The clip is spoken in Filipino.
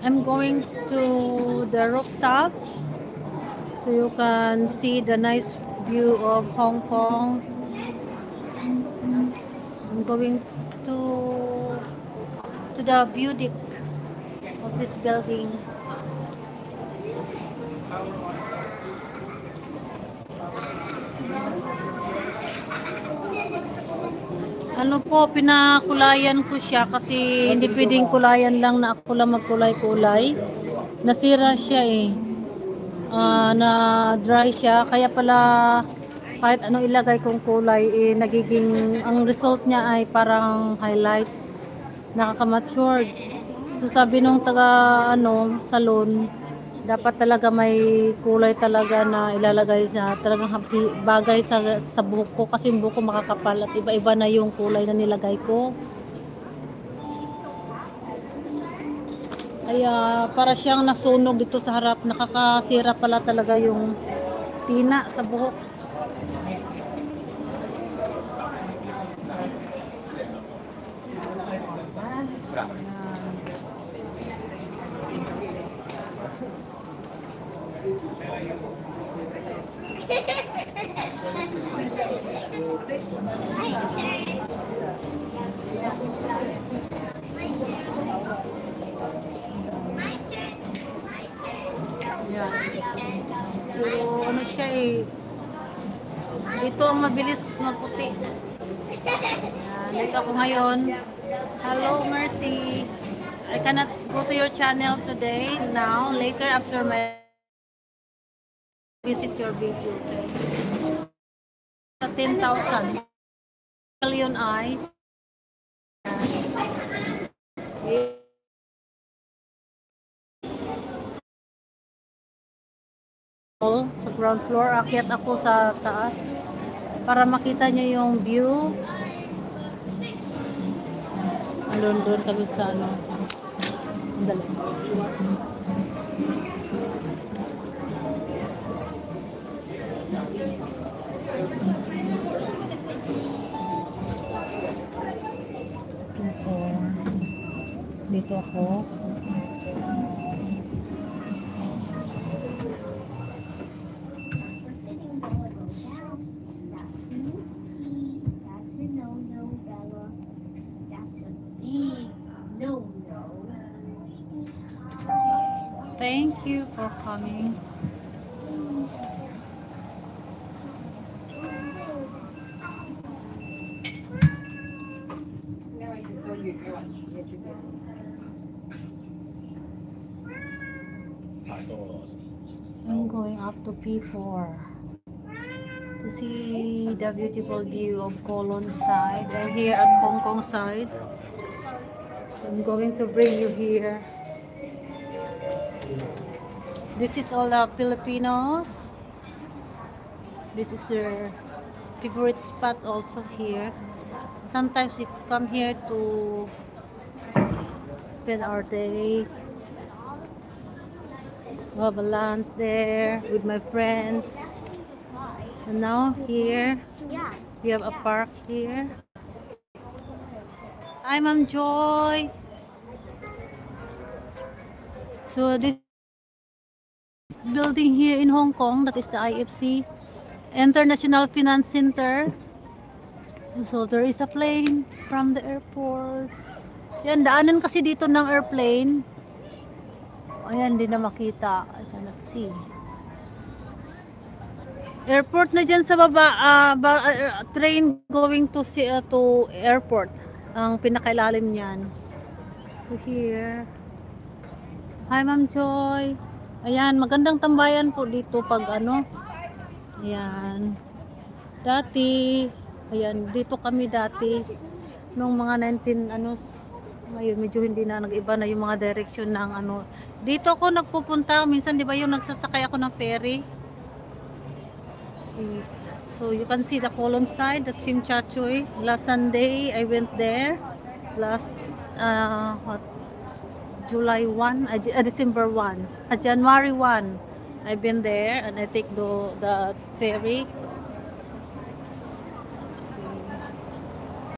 I'm going to the rooftop so you can see the nice view of Hong Kong. I'm going to the view deck of this building. Ano po, pinakulayan ko siya kasi hindi pwedeng kulayan lang na ako lang magkulay-kulay. Nasira siya eh. Na dry siya. Kaya pala kahit ano ilagay kong kulay, eh, nagiging, ang result niya ay parang highlights. Nakaka-matured. So sabi nung taga salon, dapat talaga may kulay talaga na ilalagay sa talagang bagay sa buhok ko kasi yung buhok ko makakapal at iba-iba na yung kulay na nilagay ko. Kaya para siyang nasunog dito sa harap, nakakasira pala talaga yung tina sa buhok. So, ano siya eh. Dito ang mabilis maputi. Dito ako ngayon. Hello, Mercy. I cannot go to your channel today. Now, later after my visit your video. Okay? 10,000 million eyes. Sa ground floor, akyat ako sa taas para makita niyo yung view. Doon kami sa dali. Dito ako. Thank you for coming. I'm going up to P4 to see the beautiful view of Kowloon side. I'm here at Hong Kong side. So I'm going to bring you here. This is all the Filipinos. This is their favorite spot also here. Sometimes we come here to spend our day. We have a lunch there with my friends. And now here, we have a park here. Hi, Ma'am Joy. So this building here in Hong Kong, that is the IFC, International Finance Center. So there is a plane from the airport. Yan, daanan kasi dito ng airplane. Ayan, hindi na makita. I cannot see. Airport na dyan sa baba. Train going to airport. Ang pinakailalim niyan. So here. Hi, Ma'am Joy. Ayan, magandang tambayan po dito pag Ayan. Dati, ayan, dito kami dati. Nung mga 19, ngayon medyo hindi na, nag-iba na yung mga direction ng Dito ako nagpupunta. Minsan, di ba yung nagsasakay ako ng ferry? So, you can see the Kowloon side, the Tsim Sha Tsui. Last Sunday, I went there. Last, July 1, December 1, January 1, I've been there and I take the ferry.